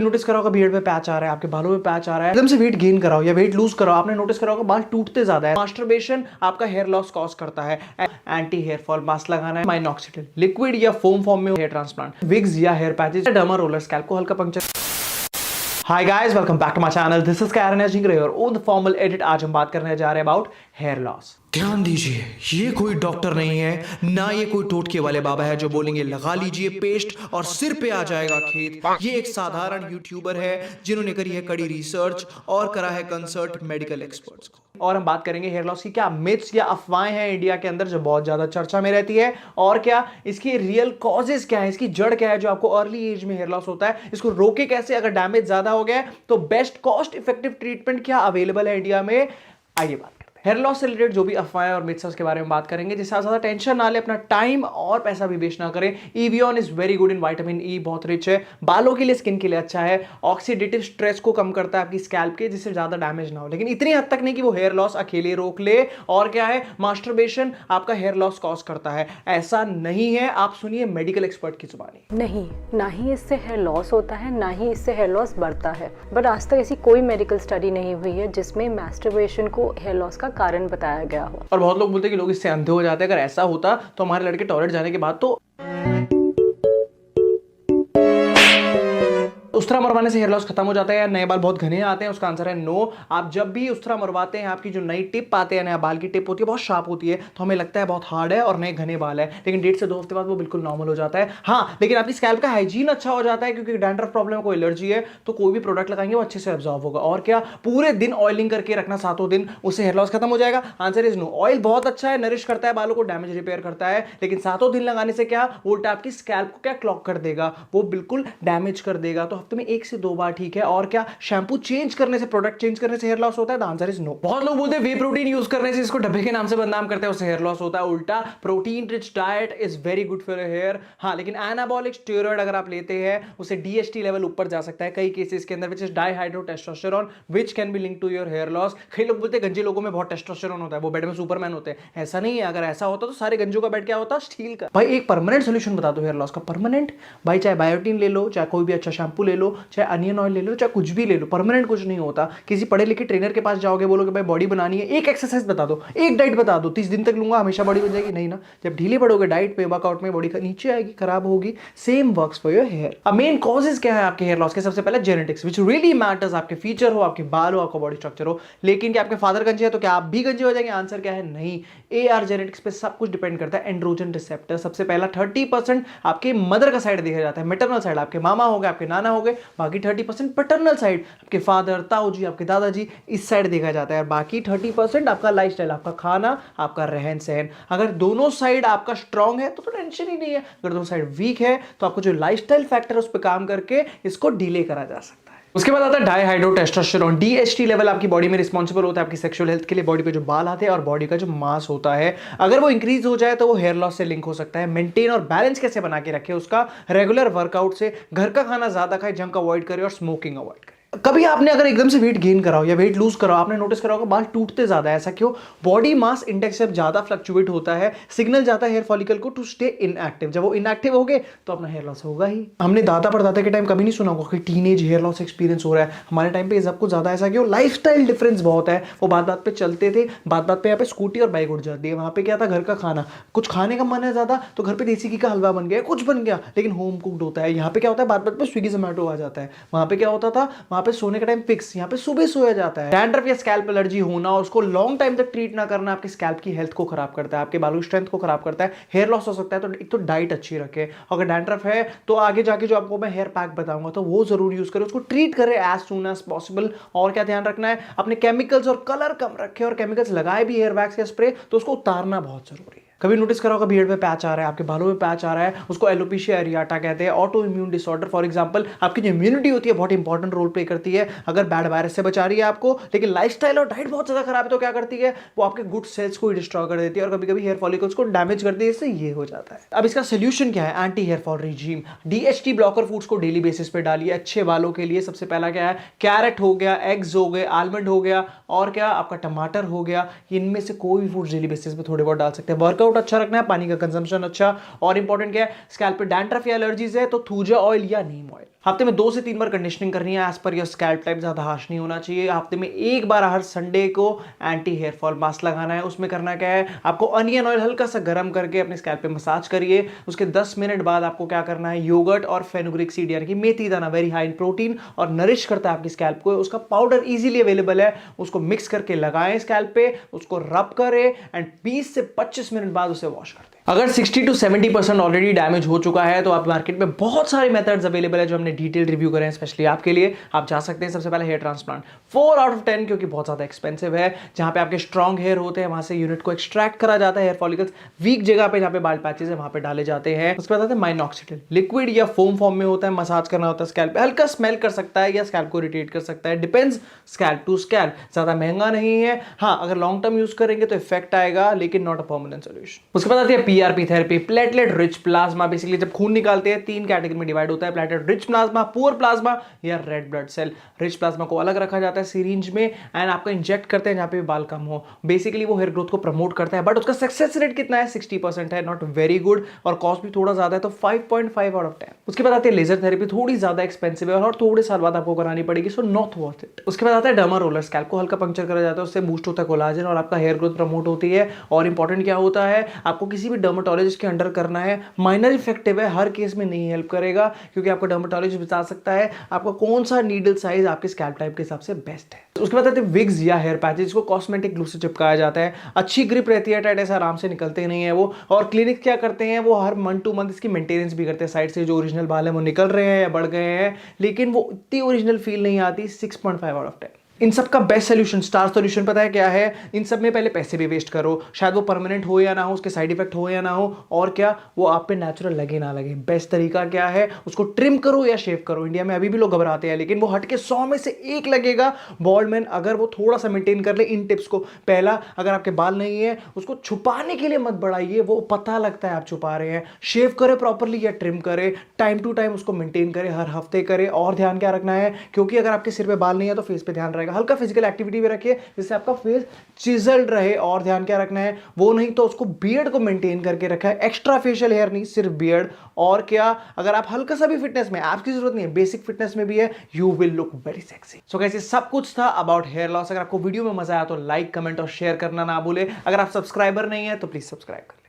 Notice करा होगा beard में पैच आ रहा है, आपके बालों में पैच आ रहा है, एकदम से वेट गेन कराओ या वेट लूज कराओ, आपने नोटिस करा होगा बाल टूटते ज्यादा है। मास्टरबेशन आपका हेयर लॉस कॉज करता है। एंटी हेयर फॉल मास्क लगाना है, माइनॉक्सिडिल लिक्विड या फोम फॉर्म में हेयर ट्रांसप्लांट, विग्स या hair patches, derma roller, scalp को हल्का puncture. Hi guys, welcome back to my channel. This is Karen एजिंग्रे और ऑन द फॉर्मल एडिट आज हम बात करने जा रहे हैं अबाउट हेयर लॉस। ध्यान दीजिए, ये कोई डॉक्टर नहीं है, ना ये कोई टोटके वाले बाबा है जो बोलेंगे लगा लीजिए पेस्ट और सिर पे आ जाएगा खेत। ये एक साधारण यूट्यूबर है जिन्होंने करी है कड़ी रिसर्च और करा है कंसल्ट मेडिकल एक्सपर्ट्स को। और हम बात करेंगे हेयर लॉस की क्या मिथ्स या अफवाहें हैं इंडिया के अंदर जो बहुत ज्यादा चर्चा में रहती है, और क्या इसकी रियल कॉजेस क्या है, इसकी जड़ क्या है जो आपको अर्ली एज में हेयर लॉस होता है, इसको रोके कैसे, अगर डैमेज ज्यादा हो गया है तो बेस्ट कॉस्ट इफेक्टिव ट्रीटमेंट क्या अवेलेबल है इंडिया में। आइए बात हेयर लॉस से रिलेटेड जो भी अफवाहें और मिथ्स उसके बारे में बात करेंगे, जिससे ज्यादा टेंशन ना ले, अपना टाइम और पैसा भी वेस्ट ना करें। ईवियन is very good in vitamin E, बहुत रिच है, बालों के लिए, स्किन के लिए अच्छा है, ऑक्सीडेटिव स्ट्रेस को कम करता है आपकी स्कैल्प के, जिससे ज्यादा डैमेज ना हो, लेकिन इतनी हद तक नहीं कि वो हेयर लॉस अकेले रोक ले। और क्या है, मास्टरबेशन आपका हेयर लॉस कॉज करता है, ऐसा नहीं है। आप सुनिए मेडिकल एक्सपर्ट की जुबानी। नहीं, ना ही इससे हेयर लॉस होता है, ना ही इससे हेयर लॉस बढ़ता है। बट आज तक ऐसी कोई मेडिकल स्टडी नहीं हुई है जिसमें मास्टरबेशन को हेयर लॉस का कारण बताया गया हो। और बहुत लोग बोलते हैं कि लोग इससे अंधे हो जाते हैं। अगर ऐसा होता तो हमारे लड़के टॉयलेट जाने के बाद तो उस्तरा मरवाने से हेयर लॉस खत्म हो जाता है या नए बाल बहुत घने आते हैं, उसका आंसर है नो। आप जब भी उस्तरा मरवाते हैं, आपकी जो नई टिप आते हैं, नया बाल की टिप होती है, बहुत शार्प होती है, तो हमें लगता है बहुत हार्ड है और नए घने बाल है, लेकिन 1.5 से 2 हफ्ते बाद वो बिल्कुल नॉर्मल हो जाता है। हाँ, लेकिन आपकी स्कैल्प का हाइजीन अच्छा हो जाता है, क्योंकि डैंड्रफ प्रॉब्लम है, कोई एलर्जी है, तो कोई भी प्रोडक्ट लगाएंगे वो अच्छे से एब्जॉर्व होगा। और क्या, पूरे दिन ऑयलिंग करके रखना 7 दिन, उससे हेयर लॉस खत्म हो जाएगा? Answer is no. ऑयल बहुत अच्छा है, नरिश करता है बालों को, डैमेज रिपेयर करता है, लेकिन 7 दिन लगाने से क्या, उल्टा आपकी स्कैल्प को क्या क्लॉग कर देगा, वो बिल्कुल डैमेज कर देगा। तो हफ्ते में 1 से 2 बार ठीक है। और क्या, शैम्पू चेंज करने से, प्रोडक्ट चेंज करने से हेयर लॉस होता है? The answer is no. बहुत लोग बोलते हैं वे प्रोटीन यूज करने से, इसको डब्बे के नाम से बदनाम करते हैं, उससे हेयर लॉस होता है। उल्टा, protein rich diet is very good for hair. हाँ, लेकिन एनाबॉलिक स्टेरॉइड अगर आप लेते हैं, उससे डीएसटी लेवल ऊपर जा सकता है कई केसेस के अंदर, which is dihydrotestosterone, which can be link to your hair loss. कई लोग बोलते हैं गंजे लोगों में बहुत टेस्टोस्टेरोन होता है, वो बेड में सुपरमैन होते हैं। ऐसा नहीं है। अगर ऐसा होता तो सारे गंजों का बेड क्या होता, स्टील का। भाई एक परमानेंट सोल्यूशन बता दो हेयर लॉस का। परमानेंट भाई, चाहे बायोटीन ले लो, चाहे कोई भी अच्छा शैम्पू ले लो, चाहे अनियन ऑयल ले लो, चाहे कुछ भी ले लो, परमानेंट कुछ नहीं होता। किसी पढ़े लिखे ट्रेनर के पास जाओगे, बोलोगे भाई बॉडी बनानी है, एक एक्सरसाइज बता दो, एक डाइट बता दो, 30 दिन तक लूंगा हमेशा बॉडी बन जाएगी, नहीं ना। जब ढीले पड़ोगे डाइट पे, वर्कआउट में, बॉडी नीचे आएगी, खराब होगी। Same works for your hair. अब मेन कॉजेस क्या है आपके हेयर लॉस के? सबसे पहले जेनेटिक्स, विच रियली मैटर्स। आपके फीचर हो, आपके बाल हो, आपका बॉडी स्ट्रक्चर हो। लेकिन क्या आपके फादर गंजे है तो क्या आप भी गंजे हो जाएंगे? आंसर क्या है, नहीं। AR जेनेटिक्स पे सब कुछ डिपेंड करता है। एंड्रोजन रिसेप्टर सबसे पहला 30% आपके मदर का साइड देखा जाता है, मैटरनल साइड, आपके मामा हो गए, आपके नाना हो गए। बाकी 30% पैटर्नल साइड, आपके फादर, ताऊ जी, आपके दादाजी, इस साइड देखा जाता है। और बाकी 30% आपका लाइफस्टाइल, आपका खाना, आपका रहन सहन। अगर दोनों साइड आपका स्ट्रांग है तो टेंशन ही नहीं है। अगर दोनों साइड वीक है तो आपको जो लाइफस्टाइल फैक्टर है उस पर काम करके इसको डिले करा जा सकता है। उसके बाद आता है डाईहाइड्रोटेस्टोस्टेरोन। DHT लेवल आपकी बॉडी में रिस्पॉन्सिबल होता है आपकी सेक्सुअल हेल्थ के लिए। बॉडी पे जो बाल आते हैं और बॉडी का जो मास होता है, अगर वो इंक्रीज हो जाए तो वो हेयर लॉस से लिंक हो सकता है। मेंटेन और बैलेंस कैसे बना के रखे उसका? रेगुलर वर्कआउट से, घर का खाना ज्यादा खाए, जंक अवॉइड करे और स्मोकिंग अवॉइड करे। कभी आपने अगर एकदम से वेट गेन कराओ या वेट लूज कराओ, आपने नोटिस करा होगा बाल टूटते ज्यादा है। ऐसा क्यों? बॉडी मास इंडेक्स जब ज्यादा फ्लक्चुएट होता है, सिग्नल जाता है हेयर फॉलिकल को टू स्टे इनएक्टिव। जब वो इनएक्टिव हो गए तो अपना हेयर लॉस होगा ही। हमने दादा परदादा के टाइम कभी नहीं सुना होगा कि टीनेज हेयर लॉस एक्सपीरियंस हो रहा है। हमारे टाइम पे सबको ज्यादा। ऐसा क्यों? लाइफस्टाइल डिफरेंस बहुत है। वो बात बात पे चलते थे, बात बात पे यहाँ पे स्कूटी और बाइक उठ जाती है। वहां पे क्या था, घर का खाना, कुछ खाने का मन है ज्यादा तो घर पे देसी घी का हलवा बन गया, कुछ बन गया, लेकिन होम कुक्ड होता है। यहाँ पे क्या होता है, बात बात पे स्विगी जोमेटो आ जाता है। वहां पे क्या होता था, वहां पे सोने का टाइम फिक्स, यहाँ पे सुबह सोया जाता है। डैंड्रफ या स्कैल्प एलर्जी होना, उसको लॉन्ग टाइम तक ट्रीट ना करना आपकी स्कैल्प की हेल्थ को खराब करता है, आपके बालों की स्ट्रेंथ को खराब करता है, हेयर लॉस हो सकता है। तो एक तो डाइट अच्छी रखे। अगर डैंड्रफ है तो आगे जाके जो आपको मैं हेयर पैक बताऊंगा तो वो जरूर यूज करें, उसको ट्रीट करें एज सून एज पॉसिबल। और क्या ध्यान रखना है, अपने केमिकल्स और कलर कम रखे, और केमिकल्स लगाए भी हेयर वैक्स या स्प्रे तो उसको उतारना बहुत जरूरी है। कभी नोटिस करा होगा बियर्ड में पैच आ रहा है, आपके बालों में पैच आ रहा है, उसको एलोपेशिया एरियाटा कहते हैं। Auto immune disorder, for example आपकी जो इम्यूनिटी होती है बहुत इंपॉर्टेंट रोल प्ले करती है। अगर बैड वायरस से बचा रही है आपको, लेकिन लाइफस्टाइल और डाइट बहुत ज्यादा खराब है तो क्या करती है, वो आपके गुड सेल्स को डिस्ट्रॉय कर देती है और कभी कभी हेयर फॉलिकल्स को डैमेज करती है। इससे ये हो जाता है। अब इसका सोल्यूशन क्या है? Anti hair fall regime. DHT blocker foods को डेली बेसिस पे डालिए अच्छे बालों के लिए। सबसे पहला क्या है, कैरेट हो गया, एग्स हो गए, आलमंड हो गया, और क्या आपका टमाटर हो गया। इनमें से कोई भी फूड डेली बेसिस पे थोड़े बहुत डाल सकते हैं। वर्कआउट वर्कआउट अच्छा रखना है, पानी का कंजम्पशन अच्छा, और इंपॉर्टेंट क्या है, स्कैल्प पे डैंड्रफ या एलर्जीज है तो थूजा ऑयल या नीम ऑयल। हफ्ते में 2 से 3 बार कंडीशनिंग करनी है as per your scalp type, ज्यादा हार्श नहीं होना चाहिए। हफ्ते में 1 बार हर संडे को एंटी हेयर फॉल मास्क लगाना है। उसमें करना क्या है, आपको अनियन ऑयल हल्का सा गर्म करके अपने स्कैल्प पे मसाज करिए। उसके 10 मिनट बाद आपको क्या करना है, योगर्ट और फेनुग्रिक सीड यानी कि मेथी दाना, वेरी हाई इन प्रोटीन और नरिश करता है आपकी स्कैल्प को, उसका पाउडर इजीली अवेलेबल है, उसको मिक्स करके लगाएं स्कैल्प पे, उसको रब करें एंड 20 से 25 मिनट बाद उसे वॉश कर दें। अगर 60 to 70% ऑलरेडी डैमेज हो चुका है तो आप मार्केट में बहुत सारे मेथड्स अवेलेबल है जो हमने डिटेल रिव्यू करे हैं स्पेशली आपके लिए। आप जा सकते हैं सबसे पहले हेयर ट्रांसप्लांट, 4 आउट ऑफ 10 क्योंकि बहुत ज्यादा एक्सपेंसिव है। जहां पे आपके स्ट्रॉन्ग हेयर होते हैं वहां से यूनिट को एक्सट्रैक्ट करा जाता है, हेयर फॉलिकल्स वीक जगह पे जहां पे बाल पैचेस है वहां पे डाले जाते हैं। उसके बाद आते हैं माइनॉक्सिडिल, लिक्विड या फोम फॉर्म में होता है, मसाज करना होता है स्कैल्प पे, हल्का स्मेल कर सकता है या स्कैल्प को इरिटेट कर सकता है, डिपेंड्स स्कैल्प टू स्कैल्प, ज्यादा महंगा नहीं है। हाँ, अगर लॉन्ग टर्म यूज करेंगे तो इफेक्ट आएगा लेकिन नॉट अ परमानेंट सोल्यूशन। उसके बाद आती है PRP therapy, platelet rich plasma. Basically जब खून निकालते हैं 3 कैटेगरी में डिवाइड होता है, platelet rich plasma, poor plasma या red blood cell. Rich plasma को अलग रखा जाता है सिरिंज में एंड आपको इंजेक्ट करते हैं जहां पे बाल कम हो। बेसिकली वो हेयर ग्रोथ को प्रमोट करता है, बट उसका सक्सेस रेट कितना है, 60% है, नॉट वेरी गुड, और कॉस्ट भी थोड़ा ज्यादा है तो 5.5 आउट ऑफ 10। उसके बाद आती है लेजर थेरेपी, थोड़ी ज्यादा एक्सपेंसिव है और थोड़े साल बाद आपको करानी पड़ेगी, सो नॉट वर्थ इट। उसके बाद आता है डर्मा रोलर, स्कैल्प को हल्का पंक्चर करा जाता है, उससे बूस्ट होता है कोलाजन और आपका हेयर ग्रोथ प्रमोट होती है। और इंपॉर्टेंट क्या होता है, आपको किसी भी डर्मेटोलॉजिस्ट के अंडर करना है, माइनर इफेक्टिव है, हर केस में नहीं हेल्प करेगा क्योंकि आपको डर्मेटोलॉजिस्ट बता सकता है आपका कौन सा नीडल साइज आपके स्कैल्प टाइप के हिसाब से बेस्ट है। उसके बाद आते हैं विग्स या हेयर पैचेस, जिसको कॉस्मेटिक ग्लू से चिपकाया जाता है, अच्छी ग्रिप रहती है, टाइट ऐसे आराम से निकलते नहीं है वो। और क्लिनिक क्या करते हैं, वो हर मंथ टू मंथ इसकी मेंटेनेंस भी करते हैं, साइड से जो ओरिजिनल बाल है वो निकल रहे हैं या बढ़ गए हैं, लेकिन वो इतनी ओरिजिनल फील नहीं आती। 6.5 आउट ऑफ 10। इन सब का बेस्ट सोल्यूशन, स्टार सोल्यूशन पता है क्या है, इन सब में पहले पैसे भी वेस्ट करो, शायद वो परमानेंट हो या ना हो, उसके साइड इफेक्ट हो या ना हो, और क्या वो आप पे नेचुरल लगे ना लगे। बेस्ट तरीका क्या है, उसको ट्रिम करो या शेव करो। इंडिया में अभी भी लोग घबराते हैं, लेकिन वो हटके 100 में से 1 लगेगा बॉल्ड मैन अगर वो थोड़ा सा मेंटेन कर ले इन टिप्स को। पहला, अगर आपके बाल नहीं है उसको छुपाने के लिए मत बढ़ाइए, वो पता लगता है आप छुपा रहे हैं। शेव करे प्रॉपरली या ट्रिम करे, टाइम टू टाइम उसको मेंटेन करे, हर हफ्ते करे। और ध्यान क्या रखना है, क्योंकि अगर आपके सिर पे बाल नहीं है तो फेस पे ध्यान रहेगा, हल्का फिजिकल एक्टिविटी भी रखिए जिससे आपका फेस चिजल्ड रहे। और ध्यान क्या रखना है, वो नहीं तो उसको बियर्ड को मेंटेन करके रखा है, एक्स्ट्रा फेशियल हेयर नहीं, सिर्फ बियर्ड। और क्या, अगर आप हल्का सा भी फिटनेस में, आपकी जरूरत नहीं है, बेसिक फिटनेस में भी है, you will look very sexy. So guys, ये सब कुछ था अबाउट हेयर लॉस। अगर आपको वीडियो में मजा आया तो लाइक, कमेंट और शेयर करना ना भूले। अगर आप सब्सक्राइबर नहीं है तो प्लीज सब्सक्राइब करें।